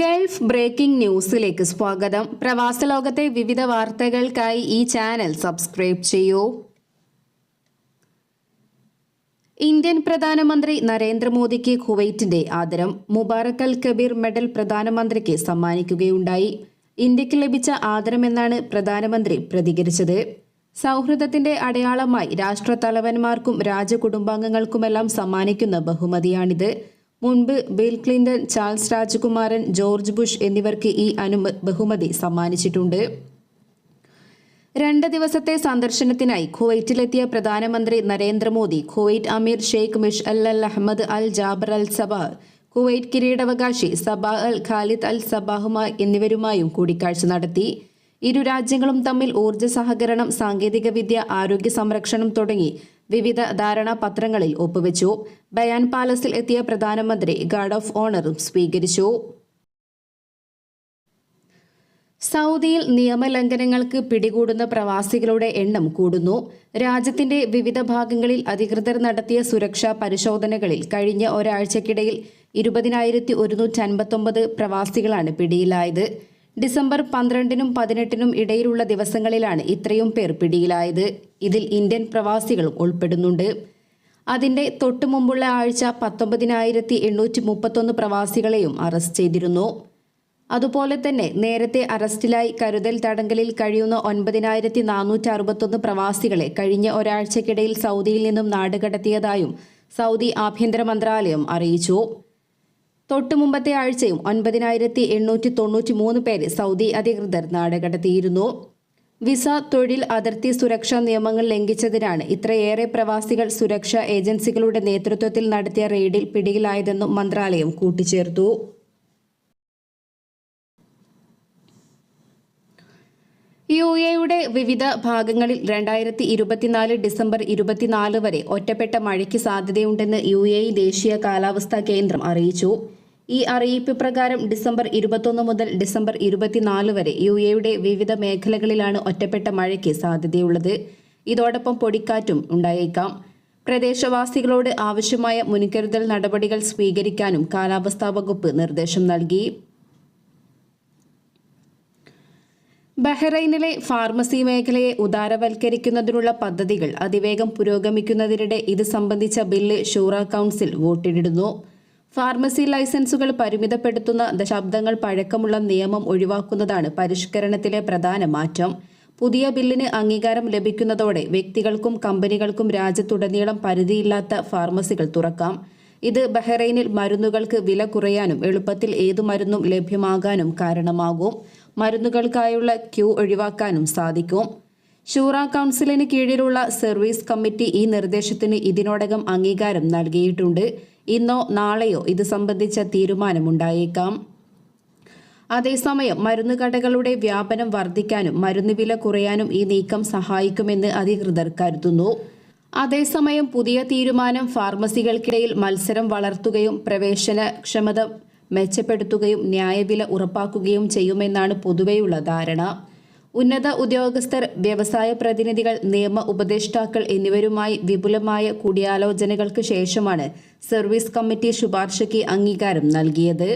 Gulf breaking ന്യൂസിലേക്ക് സ്വാഗതം. പ്രവാസ ലോകത്തെ വിവിധ വാർത്തകൾക്കായി ഈ ചാനൽ സബ്സ്ക്രൈബ് ചെയ്യൂ. ഇന്ത്യൻ പ്രധാനമന്ത്രി നരേന്ദ്രമോദിക്ക് കുവൈറ്റിന്റെ ആദരം. മുബാറക് അൽ കബീർ മെഡൽ പ്രധാനമന്ത്രിക്ക് സമ്മാനിക്കുകയുണ്ടായി. ഇന്ത്യക്ക് ലഭിച്ച ആദരമെന്നാണ് പ്രധാനമന്ത്രി പ്രതികരിച്ചത്. സൗഹൃദത്തിന്റെ അടയാളമായി രാഷ്ട്രത്തലവന്മാർക്കും രാജകുടുംബാംഗങ്ങൾക്കുമെല്ലാം സമ്മാനിക്കുന്ന ബഹുമതിയാണിത്. മുൻപ് ബിൽ ക്ലിന്റൺ, ചാൾസ് രാജകുമാരൻ, ജോർജ് ബുഷ് എന്നിവർക്ക് ഈ ബഹുമതി സമ്മാനിച്ചിട്ടുണ്ട്. 2 ദിവസത്തെ സന്ദർശനത്തിനായി കുവൈറ്റിലെത്തിയ പ്രധാനമന്ത്രി നരേന്ദ്രമോദി കുവൈറ്റ് അമീർ ഷെയ്ഖ് മിഷ്അൽ അൽ അഹമ്മദ് അൽ ജാബർ അൽ സബാഹ്, കുവൈറ്റ് കിരീടാവകാശി സബാഹ് അൽ ഖാലിദ് അൽ സബാഹുമായി എന്നിവരുമായും കൂടിക്കാഴ്ച നടത്തി. ഇരു രാജ്യങ്ങളും തമ്മിൽ ഊർജ്ജ സഹകരണം, സാങ്കേതികവിദ്യ, ആരോഗ്യ സംരക്ഷണം തുടങ്ങി വിവിധ ധാരണാപത്രങ്ങളിൽ ഒപ്പുവെച്ചു. ബയാൻ പാലസിൽ എത്തിയ പ്രധാനമന്ത്രി ഗാർഡ് ഓഫ് ഓണറും സ്വീകരിച്ചു. സൗദിയിൽ നിയമലംഘനങ്ങൾക്ക് പിടികൂടുന്ന പ്രവാസികളുടെ എണ്ണം കൂടുന്നു. രാജ്യത്തിന്റെ വിവിധ ഭാഗങ്ങളിൽ അധികൃതർ നടത്തിയ സുരക്ഷാ പരിശോധനകളിൽ കഴിഞ്ഞ ഒരാഴ്ചക്കിടയിൽ 20,159 പ്രവാസികളാണ് പിടിയിലായത്. ഡിസംബർ 12-നും 18-നും ഇടയിലുള്ള ദിവസങ്ങളിലാണ് ഇത്രയും പേർ പിടിയിലായത്. ഇതിൽ ഇന്ത്യൻ പ്രവാസികളും ഉൾപ്പെടുന്നുണ്ട്. അതിന്റെ തൊട്ടുമുമ്പുള്ള ആഴ്ച 19,831 പ്രവാസികളെയും അറസ്റ്റ് ചെയ്തിരുന്നു. അതുപോലെ തന്നെ നേരത്തെ അറസ്റ്റിലായി കരുതൽ തടങ്കലിൽ കഴിയുന്ന 9,461 പ്രവാസികളെ കഴിഞ്ഞ ഒരാഴ്ചക്കിടയിൽ സൗദിയിൽ നിന്നും നാടുകടത്തിയതായും സൗദി ആഭ്യന്തര മന്ത്രാലയം അറിയിച്ചു. തൊട്ടുമുമ്പത്തെ ആഴ്ചയും 9,893 പേരെ സൗദി അധികൃതർ നാടുകടത്തിയിരുന്നു. വിസ, തൊഴിൽ, അതിർത്തി സുരക്ഷാ നിയമങ്ങൾ ലംഘിച്ചതിനാണ് ഇത്രയേറെ പ്രവാസികൾ സുരക്ഷാ ഏജൻസികളുടെ നേതൃത്വത്തിൽ നടത്തിയ റെയ്ഡിൽ പിടിയിലായതെന്നും മന്ത്രാലയം കൂട്ടിച്ചേർത്തു. യുഎഇയുടെ വിവിധ ഭാഗങ്ങളിൽ 2024 ഡിസംബർ 24 വരെ ഒറ്റപ്പെട്ട മഴയ്ക്ക് സാധ്യതയുണ്ടെന്ന് യുഎഇ ദേശീയ കാലാവസ്ഥാ കേന്ദ്രം അറിയിച്ചു. ഈ അറിയിപ്പ് പ്രകാരം ഡിസംബർ 21 മുതൽ ഡിസംബർ 24 വരെ യുഎഇയുടെ വിവിധ മേഖലകളിലാണ് ഒറ്റപ്പെട്ട മഴയ്ക്ക് സാധ്യതയുള്ളത്. ഇതോടൊപ്പം പൊടിക്കാറ്റും ഉണ്ടായേക്കാം. പ്രദേശവാസികളോട് ആവശ്യമായ മുൻകരുതൽ നടപടികൾ സ്വീകരിക്കാനും കാലാവസ്ഥാ വകുപ്പ് നിർദ്ദേശം നൽകി. ബഹ്റൈനിലെ ഫാർമസി മേഖലയെ ഉദാരവൽക്കരിക്കുന്നതിനുള്ള പദ്ധതികൾ അതിവേഗം പുരോഗമിക്കുന്നതിനിടെ ഇത് സംബന്ധിച്ച ബില്ല് ഷൂറ കൗൺസിൽ വോട്ടിടുന്നു. ഫാർമസി ലൈസൻസുകൾ പരിമിതപ്പെടുത്തുന്ന ദശാബ്ദങ്ങൾ പഴക്കമുള്ള നിയമം ഒഴിവാക്കുന്നതാണ് പരിഷ്കരണത്തിലെ പ്രധാന മാറ്റം. പുതിയ ബില്ലിന് അംഗീകാരം ലഭിക്കുന്നതോടെ വ്യക്തികൾക്കും കമ്പനികൾക്കും രാജ്യത്തുടനീളം പരിധിയില്ലാത്ത ഫാർമസികൾ തുറക്കാം. ഇത് ബഹ്റൈനിൽ മരുന്നുകൾക്ക് വില കുറയാനും എളുപ്പത്തിൽ ഏതു മരുന്നും ലഭ്യമാകാനും കാരണമാകും. മരുന്നുകൾക്കായുള്ള ക്യൂ ഒഴിവാക്കാനും സാധിക്കും. ഷൂറ കൗൺസിലിന് കീഴിലുള്ള സർവീസ് കമ്മിറ്റി ഈ നിർദ്ദേശത്തിന് ഇതിനോടകം അംഗീകാരം നൽകിയിട്ടുണ്ട്. ഇന്നോ നാളെയോ ഇത് സംബന്ധിച്ച തീരുമാനമുണ്ടായേക്കാം. അതേസമയം മരുന്നുകടകളുടെ വ്യാപനം വർദ്ധിക്കാനും മരുന്ന് വില കുറയാനും ഈ നീക്കം സഹായിക്കുമെന്ന് അധികൃതർ കരുതുന്നു. അതേസമയം പുതിയ തീരുമാനം ഫാർമസികൾക്കിടയിൽ മത്സരം വളർത്തുകയും പ്രവേശനക്ഷമത മെച്ചപ്പെടുത്തുകയും ന്യായവില ഉറപ്പാക്കുകയും ചെയ്യുമെന്നാണ് പൊതുവെയുള്ള ധാരണ. ഉന്നത ഉദ്യോഗസ്ഥർ, വ്യവസായ പ്രതിനിധികൾ, നിയമ ഉപദേഷ്ടാക്കൾ എന്നിവരുമായി വിപുലമായ കൂടിയാലോചനകൾക്ക് ശേഷമാണ് സർവീസ് കമ്മിറ്റി ശുപാർശയ്ക്ക് അംഗീകാരം നൽകിയത്.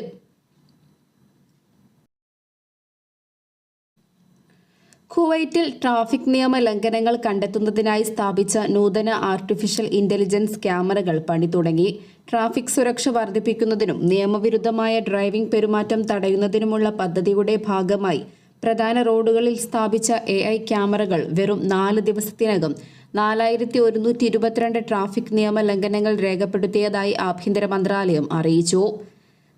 കുവൈറ്റിൽ ട്രാഫിക് നിയമ ലംഘനങ്ങൾ കണ്ടെത്തുന്നതിനായി സ്ഥാപിച്ച നൂതന ആർട്ടിഫിഷ്യൽ ഇന്റലിജൻസ് ക്യാമറകൾ പണി തുടങ്ങി. ട്രാഫിക് സുരക്ഷ വർദ്ധിപ്പിക്കുന്നതിനും നിയമവിരുദ്ധമായ ഡ്രൈവിംഗ് പെരുമാറ്റം തടയുന്നതിനുമുള്ള പദ്ധതിയുടെ ഭാഗമായി പ്രധാന റോഡുകളിൽ സ്ഥാപിച്ച AI ക്യാമറകൾ വെറും 4 ദിവസത്തിനകം 4122 ട്രാഫിക് നിയമ ലംഘനങ്ങൾ രേഖപ്പെടുത്തിയതായി ആഭ്യന്തര മന്ത്രാലയം അറിയിച്ചു.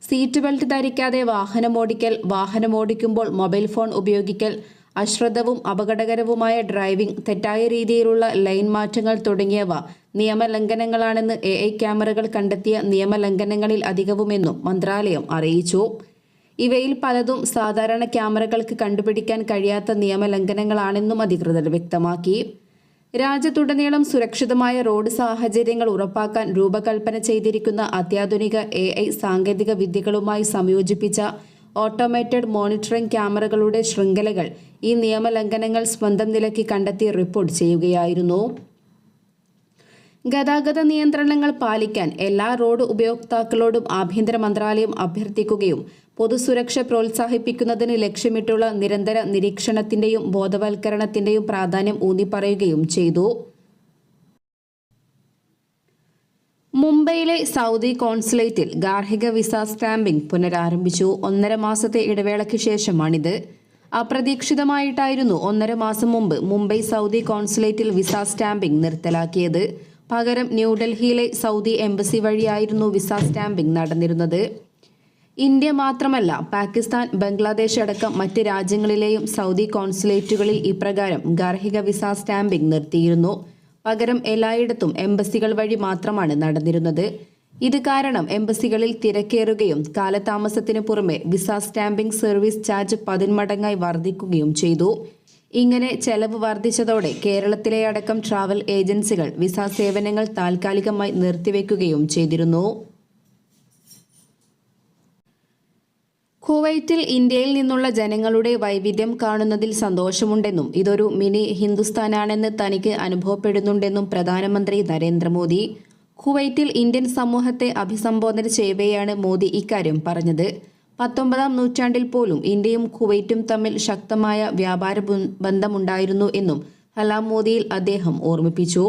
സീറ്റ് ബെൽറ്റ് ധരിക്കാതെ വാഹനമോടിക്കൽ, വാഹനമോടിക്കുമ്പോൾ മൊബൈൽ ഫോൺ ഉപയോഗിക്കൽ, അശ്രദ്ധവും അപകടകരവുമായ ഡ്രൈവിംഗ്, തെറ്റായ രീതിയിലുള്ള ലൈൻ മാറ്റങ്ങൾ തുടങ്ങിയവ നിയമലംഘനങ്ങളാണെന്ന് AI ക്യാമറകൾ കണ്ടെത്തിയ നിയമലംഘനങ്ങളിൽ അധികവുമെന്നും മന്ത്രാലയം അറിയിച്ചു. ഇവയിൽ പലതും സാധാരണ ക്യാമറകൾക്ക് കണ്ടുപിടിക്കാൻ കഴിയാത്ത നിയമലംഘനങ്ങളാണെന്നും അധികൃതർ വ്യക്തമാക്കി. രാജ്യത്തുടനീളം സുരക്ഷിതമായ റോഡ് സാഹചര്യങ്ങൾ ഉറപ്പാക്കാൻ രൂപകൽപ്പന ചെയ്തിരിക്കുന്ന അത്യാധുനിക AI സാങ്കേതിക വിദ്യകളുമായി സംയോജിപ്പിച്ച ഓട്ടോമേറ്റഡ് മോണിറ്ററിംഗ് ക്യാമറകളുടെ ശൃംഖലകൾ ഈ നിയമലംഘനങ്ങൾ സ്വന്തം നിലയ്ക്ക് കണ്ടെത്തി റിപ്പോർട്ട് ചെയ്യുകയായിരുന്നു. ഗതാഗത നിയന്ത്രണങ്ങൾ പാലിക്കാൻ എല്ലാ റോഡ് ഉപയോക്താക്കളോടും ആഭ്യന്തര മന്ത്രാലയം അഭ്യർത്ഥിക്കുകയും പൊതുസുരക്ഷ പ്രോത്സാഹിപ്പിക്കുന്നതിന് ലക്ഷ്യമിട്ടുള്ള നിരന്തര നിരീക്ഷണത്തിന്റെയും ബോധവൽക്കരണത്തിന്റെയും പ്രാധാന്യം ഊന്നിപ്പറയുകയും ചെയ്തു. മുംബൈയിലെ സൗദി കോൺസുലേറ്റിൽ ഗാർഹിക വിസ സ്റ്റാമ്പിംഗ് പുനരാരംഭിച്ചു. 1.5 മാസത്തെ ഇടവേളയ്ക്ക് ശേഷമാണിത്. അപ്രതീക്ഷിതമായിട്ടായിരുന്നു 1.5 മാസം മുമ്പ് മുംബൈ സൗദി കോൺസുലേറ്റിൽ വിസ സ്റ്റാമ്പിംഗ് നിർത്തലാക്കിയത്. പകരം ന്യൂഡൽഹിയിലെ സൗദി എംബസി വഴിയായിരുന്നു വിസ സ്റ്റാമ്പിംഗ് നടന്നിരുന്നത്. ഇന്ത്യ മാത്രമല്ല, പാകിസ്ഥാൻ, ബംഗ്ലാദേശ് അടക്കം മറ്റ് രാജ്യങ്ങളിലെയും സൗദി കോൺസുലേറ്റുകളിൽ ഇപ്രകാരം ഗാർഹിക വിസ സ്റ്റാമ്പിംഗ് നിർത്തിയിരുന്നു. പകരം എല്ലായിടത്തും എംബസികൾ വഴി മാത്രമാണ് നടന്നിരുന്നത്. ഇത് കാരണം എംബസികളിൽ തിരക്കേറുകയും കാലതാമസത്തിന് പുറമെ വിസ സ്റ്റാമ്പിംഗ് സർവീസ് ചാർജ് 10 മടങ്ങായി വർദ്ധിക്കുകയും ചെയ്തു. ഇങ്ങനെ ചെലവ് വർദ്ധിച്ചതോടെ കേരളത്തിലെ അടക്കം ട്രാവൽ ഏജൻസികൾ വിസ സേവനങ്ങൾ താൽക്കാലികമായി നിർത്തിവെക്കുകയും ചെയ്തിരുന്നു. കുവൈറ്റിൽ ഇന്ത്യയിൽ നിന്നുള്ള ജനങ്ങളുടെ വൈവിധ്യം കാണുന്നതിൽ സന്തോഷമുണ്ടെന്നും ഇതൊരു മിനി ഹിന്ദുസ്ഥാനാണെന്ന് തനിക്ക് അനുഭവപ്പെടുന്നുണ്ടെന്നും പ്രധാനമന്ത്രി നരേന്ദ്രമോദി. കുവൈറ്റിൽ ഇന്ത്യൻ സമൂഹത്തെ അഭിസംബോധന ചെയ്യവെയാണ് മോദി ഇക്കാര്യം പറഞ്ഞത്. 19-ാം നൂറ്റാണ്ടിൽ പോലും ഇന്ത്യയും കുവൈറ്റും തമ്മിൽ ശക്തമായ വ്യാപാര ബന്ധമുണ്ടായിരുന്നു എന്നും സലാം മോദിയിൽ അദ്ദേഹം ഓർമ്മിപ്പിച്ചു.